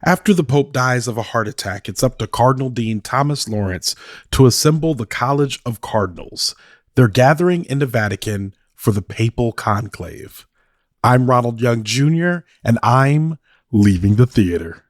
After the Pope dies of a heart attack, it's up to Cardinal Dean Thomas Lawrence to assemble the College of Cardinals. They're gathering in the Vatican for the Papal Conclave. I'm Ronald Young Jr., and I'm leaving the theater.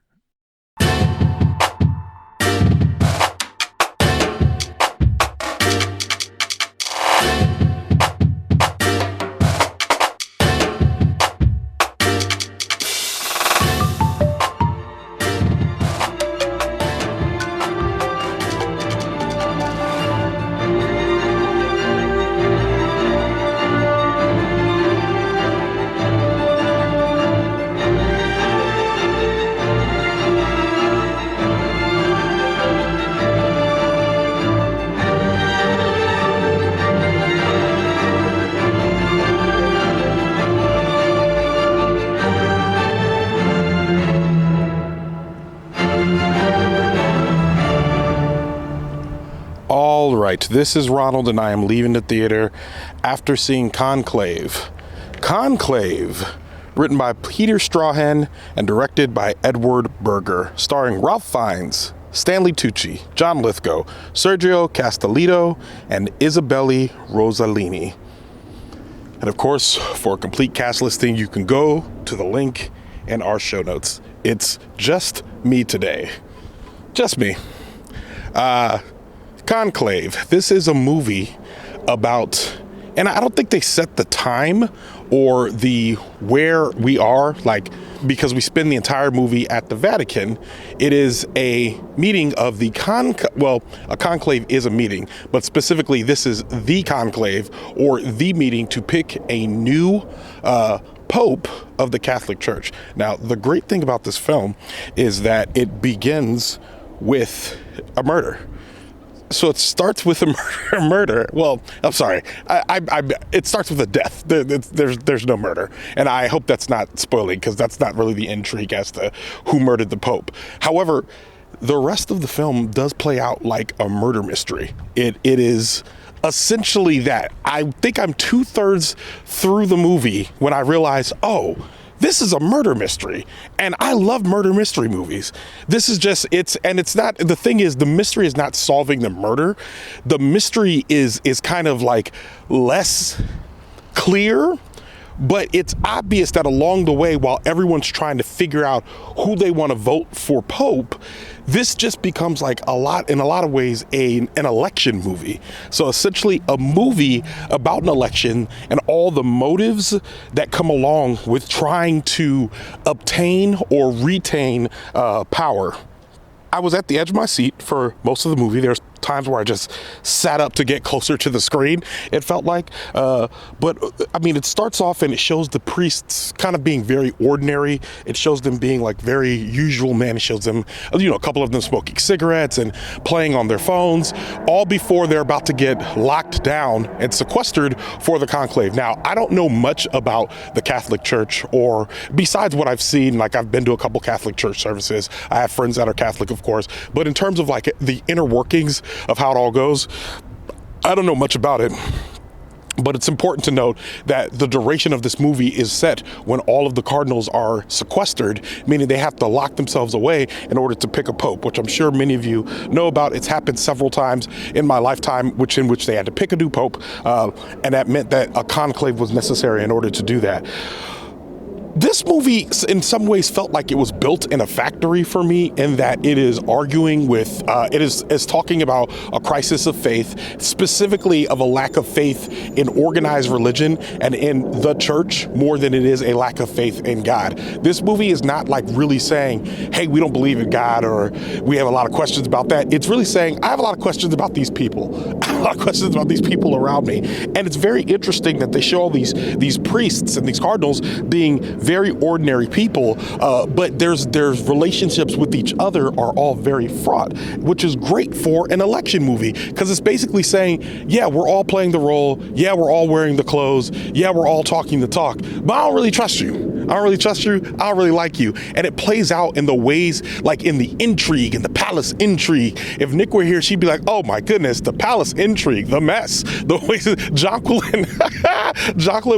All right, this is Ronald, and I am leaving the theater after seeing Conclave. Conclave, written by Peter Sraughan and directed by Edward Berger, starring Ralph Fiennes, Stanley Tucci, John Lithgow, Sergio, Castelitto, and Isabella Rossellini. And of course, for a complete cast listing, you can go to the link in our show notes. It's just me today. Just me. Conclave. This is a movie about, and I don't think they set the time or the where we are, like, because we spend the entire movie at the Vatican. It is a meeting of the a conclave is a meeting, but specifically this is the conclave, or the meeting to pick a new Pope of the Catholic Church. Now, the great thing about this film is that it begins with a murder. So it starts with a murder. Well, I'm sorry. It starts with a death. There's no murder. And I hope that's not spoiling, because that's not really the intrigue as to who murdered the Pope. However, the rest of the film does play out like a murder mystery. It is essentially that. I think I'm 2/3 through the movie when I realize, oh, this is a murder mystery, and I love murder mystery movies. This is just, it's not, the thing is, the mystery is not solving the murder. The mystery is kind of like less clear, but it's obvious that along the way, while everyone's trying to figure out who they want to vote for Pope, this just becomes like in a lot of ways, an election movie. So essentially a movie about an election and all the motives that come along with trying to obtain or retain power. I was at the edge of my seat for most of the movie. There's times where I just sat up to get closer to the screen, it felt like. But I mean, it starts off and it shows the priests kind of being very ordinary. It shows them being like very usual men. It shows them, a couple of them smoking cigarettes and playing on their phones, all before they're about to get locked down and sequestered for the conclave. Now, I don't know much about the Catholic Church, or besides what I've seen, like I've been to a couple Catholic Church services. I have friends that are Catholic, of course, but in terms of like the inner workings of how it all goes, I don't know much about it. But it's important to note that the duration of this movie is set when all of the cardinals are sequestered, meaning they have to lock themselves away in order to pick a pope, which I'm sure many of you know about. It's happened several times in my lifetime, in which they had to pick a new pope, and that meant that a conclave was necessary in order to do that. This movie, in some ways, felt like it was built in a factory for me, in that it is arguing with, it is talking about a crisis of faith, specifically of a lack of faith in organized religion and in the church, more than it is a lack of faith in God. This movie is not like really saying, hey, we don't believe in God, or we have a lot of questions about that. It's really saying, I have a lot of questions about these people. I have a lot of questions about these people around me. And it's very interesting that they show all these priests and these cardinals being very ordinary people, but there's relationships with each other are all very fraught, which is great for an election movie, because it's basically saying, yeah, we're all playing the role, yeah, we're all wearing the clothes, yeah, we're all talking the talk, but I don't really trust you. I don't really trust you. I don't really like you. And it plays out in the ways, like in the intrigue, in the palace intrigue. If Nick were here, she'd be like, oh my goodness, the palace intrigue, the mess. The ways Jacqueline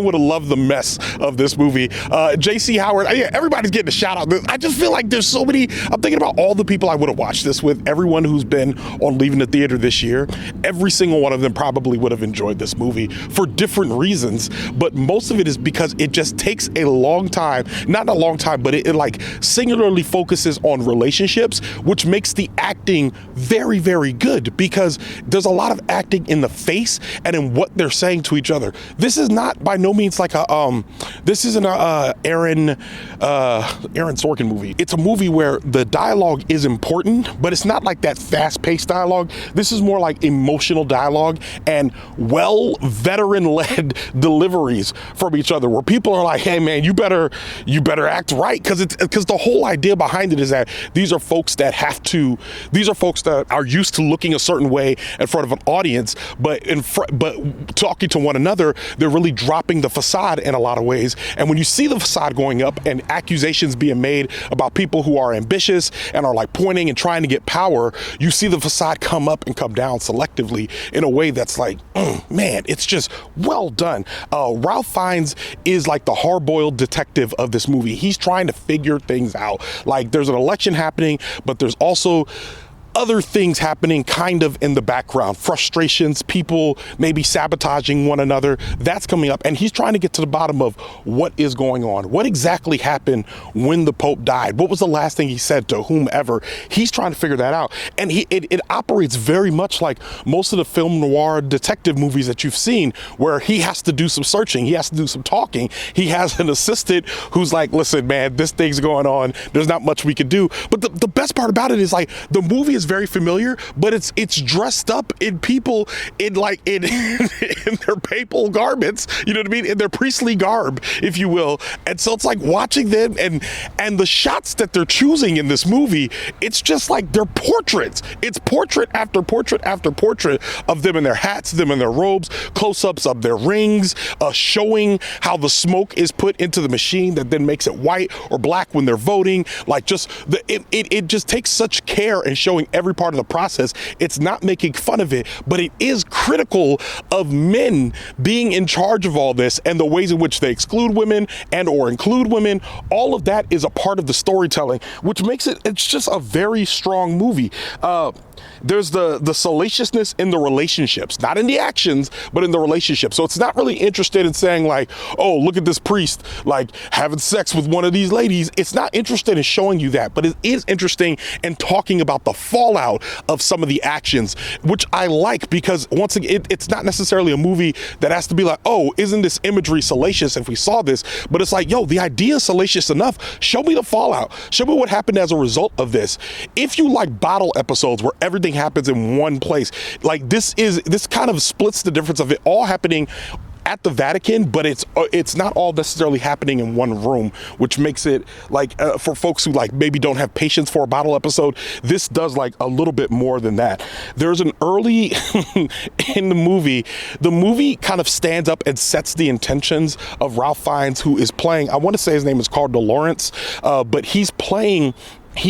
would have loved the mess of this movie. J.C. Howard, yeah, everybody's getting a shout out. I just feel like there's so many. I'm thinking about all the people I would have watched this with, everyone who's been on Leaving the Theater this year. Every single one of them probably would have enjoyed this movie for different reasons, but most of it is because it just takes a long time, not a long time, but it like singularly focuses on relationships, which makes the acting very, very good, because there's a lot of acting in the face and in what they're saying to each other. This is not by no means like this isn't a Aaron Sorkin movie. It's a movie where the dialogue is important, but it's not like that fast-paced dialogue. This is more like emotional dialogue and veteran-led deliveries from each other, where people are like, hey man, you better act right, because the whole idea behind it is that these are folks that are used to looking a certain way in front of an audience, but talking to one another, they're really dropping the facade in a lot of ways. And when you see the facade going up and accusations being made about people who are ambitious and are like pointing and trying to get power, you see the facade come up and come down selectively in a way that's like, man, it's just well done. Ralph Fiennes is like the hard-boiled detective of this movie. He's trying to figure things out. Like, there's an election happening, but there's also other things happening kind of in the background, frustrations, people maybe sabotaging one another. That's coming up, and he's trying to get to the bottom of what is going on. What exactly happened when the Pope died? What was the last thing he said to whomever? He's trying to figure that out, and it operates very much like most of the film noir detective movies that you've seen, where he has to do some searching, he has to do some talking. He has an assistant who's like, listen man, this thing's going on, there's not much we can do. But the best part about it is, like, the movie is very familiar, but it's dressed up in people in their papal garments, you know what I mean, in their priestly garb, if you will. And so it's like watching them and the shots that they're choosing in this movie, it's just like they're portraits. It's portrait after portrait after portrait of them in their hats, them in their robes, close-ups of their rings, showing how the smoke is put into the machine that then makes it white or black when they're voting. Like, just it just takes such care in showing every part of the process. It's not making fun of it, but it is critical of men being in charge of all this and the ways in which they exclude women and or include women. All of that is a part of the storytelling, which makes it's just a very strong movie. There's the salaciousness in the relationships, not in the actions, but in the relationships. So it's not really interested in saying like, oh, look at this priest, like having sex with one of these ladies. It's not interested in showing you that, but it is interesting in talking about the fallout of some of the actions, which I like, because once again, it's not necessarily a movie that has to be like, oh, isn't this imagery salacious if we saw this? But it's like, yo, the idea is salacious enough. Show me the fallout. Show me what happened as a result of this. If you like bottle episodes where everything happens in one place, like this kind of splits the difference of it all happening at the Vatican, but it's not all necessarily happening in one room, which makes it like for folks who like maybe don't have patience for a bottle episode, this does like a little bit more than that. There's an early in the movie kind of stands up and sets the intentions of Ralph Fiennes, who is playing, I want to say his name is Cardinal Lawrence, but he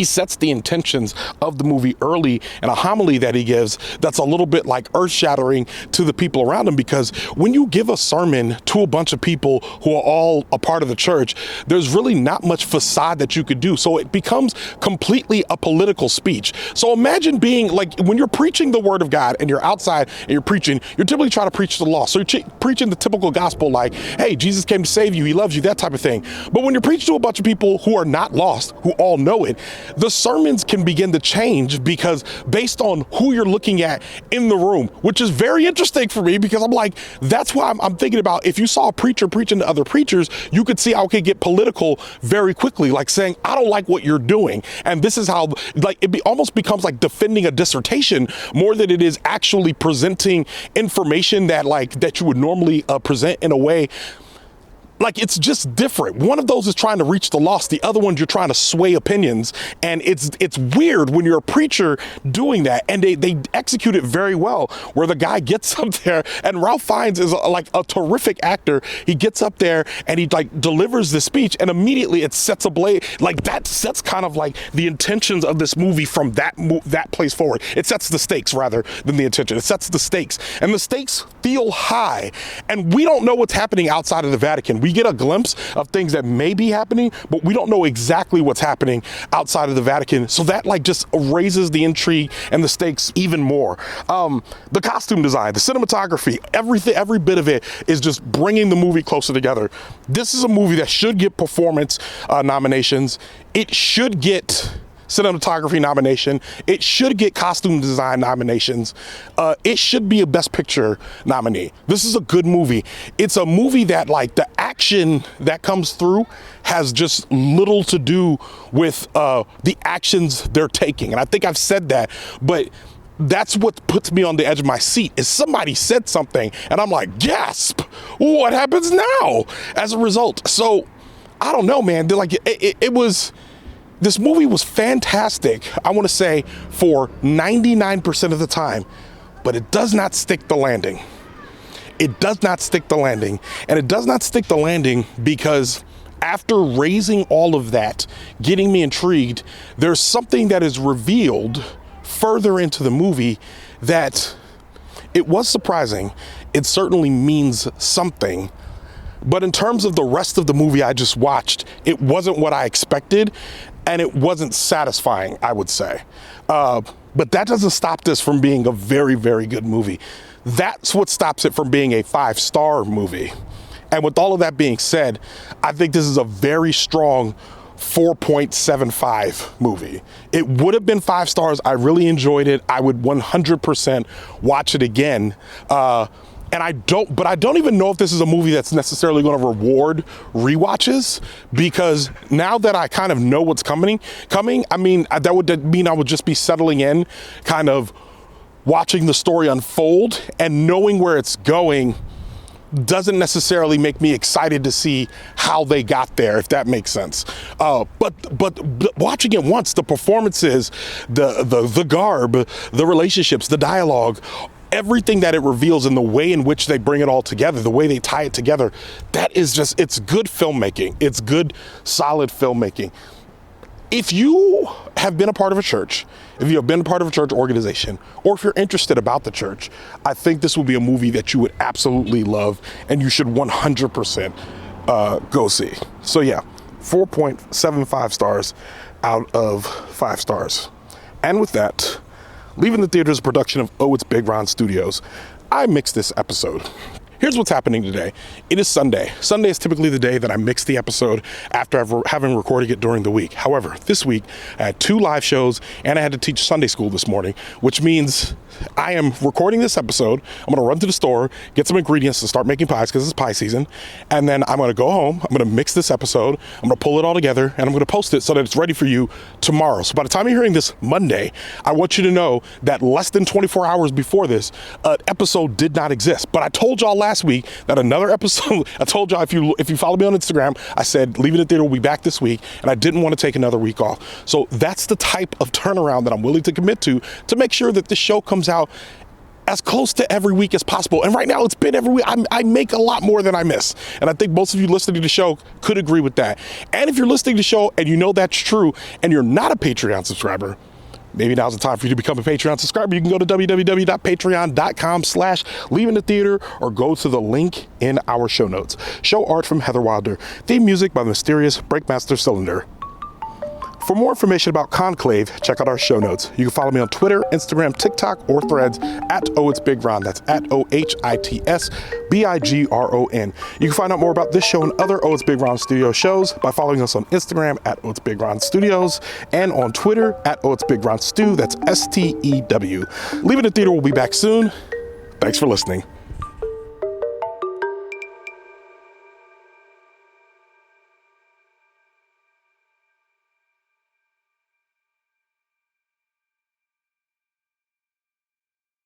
sets the intentions of the movie early in a homily that he gives that's a little bit like earth-shattering to the people around him, because when you give a sermon to a bunch of people who are all a part of the church, there's really not much facade that you could do. So it becomes completely a political speech. So imagine being like, when you're preaching the word of God and you're outside and you're preaching, you're typically trying to preach the law. So you're preaching the typical gospel like, hey, Jesus came to save you, he loves you, that type of thing. But when you're preaching to a bunch of people who are not lost, who all know it, the sermons can begin to change because based on who you're looking at in the room, which is very interesting for me, because I'm like, that's why I'm thinking about, if you saw a preacher preaching to other preachers, you could see how it could get political very quickly, like saying, I don't like what you're doing. And this is how, like, almost becomes like defending a dissertation more than it is actually presenting information that you would normally present in a way Like, it's just different. One of those is trying to reach the lost. The other one, you're trying to sway opinions. And it's weird when you're a preacher doing that. And they execute it very well, where the guy gets up there, and Ralph Fiennes is like a terrific actor. He gets up there and he like delivers the speech, and immediately it sets ablaze. Like, that sets kind of like the intentions of this movie from that place forward. It sets the stakes rather than the intention. It sets the stakes, and the stakes feel high. And we don't know what's happening outside of the Vatican. We get a glimpse of things that may be happening, but we don't know exactly what's happening outside of the Vatican. So that like just raises the intrigue and the stakes even more. The costume design, the cinematography, every bit of it is just bringing the movie closer together. This is a movie that should get performance nominations. It should get cinematography nomination. It should get costume design nominations. It should be a Best Picture nominee. This is a good movie. It's a movie that, like, the action that comes through has just little to do with the actions they're taking. And I think I've said that, but that's what puts me on the edge of my seat, is somebody said something and I'm like, gasp, what happens now as a result? So I don't know, man. This movie was fantastic, I want to say, for 99% of the time, but it does not stick the landing. It does not stick the landing. And it does not stick the landing because after raising all of that, getting me intrigued, there's something that is revealed further into the movie that it was surprising. It certainly means something. But in terms of the rest of the movie I just watched, it wasn't what I expected, and it wasn't satisfying, I would say. But that doesn't stop this from being a very, very good movie. That's what stops it from being a 5-star movie. And with all of that being said, I think this is a very strong 4.75 movie. It would have been 5 stars. I really enjoyed it. I would 100% watch it again. And I don't even know if this is a movie that's necessarily going to reward rewatches, because now that I kind of know what's coming, I mean, that would mean I would just be settling in, kind of watching the story unfold, and knowing where it's going doesn't necessarily make me excited to see how they got there, if that makes sense. But watching it once, the performances, the garb, the relationships, the dialogue, everything that it reveals, and the way in which they bring it all together, the way they tie it together, that is just, it's good filmmaking. It's good, solid filmmaking. If you have been a part of a church, if you have been a part of a church organization, or if you're interested about the church, I think this will be a movie that you would absolutely love, and you should 100% go see. So yeah, 4.75 stars out of 5 stars. And with that, Leaving the Theater is a production of Oh, It's Big Ron Studios. I mixed this episode. Here's what's happening today. It is Sunday. Sunday is typically the day that I mix the episode after having recorded it during the week. However, this week I had 2 live shows and I had to teach Sunday school this morning, which means I am recording this episode. I'm going to run to the store, get some ingredients to start making pies because it's pie season. And then I'm going to go home. I'm going to mix this episode. I'm going to pull it all together and I'm going to post it so that it's ready for you tomorrow. So by the time you're hearing this Monday, I want you to know that less than 24 hours before this, an episode did not exist. But I told y'all last week that another episode, I told y'all, if you follow me on Instagram, I said Leaving the Theater will be back this week, and I didn't want to take another week off. So that's the type of turnaround that I'm willing to commit to make sure that this show comes out as close to every week as possible. And right now it's been every week. I make a lot more than I miss. And I think most of you listening to the show could agree with that. And if you're listening to the show and you know that's true and you're not a Patreon subscriber, maybe now's the time for you to become a Patreon subscriber. You can go to www.patreon.com/Leaving the Theater or go to the link in our show notes. Show art from Heather Wilder. Theme music by the mysterious Breakmaster Cylinder. For more information about Conclave, check out our show notes. You can follow me on Twitter, Instagram, TikTok, or Threads at Oh It's Big Ron. That's at OHITSBIGRON. You can find out more about this show and other Oh It's Big Ron Studio shows by following us on Instagram at Oh It's Big Ron Studios and on Twitter at Oh It's Big Ron Stew. That's STEW. Leaving the Theater will be back soon. Thanks for listening.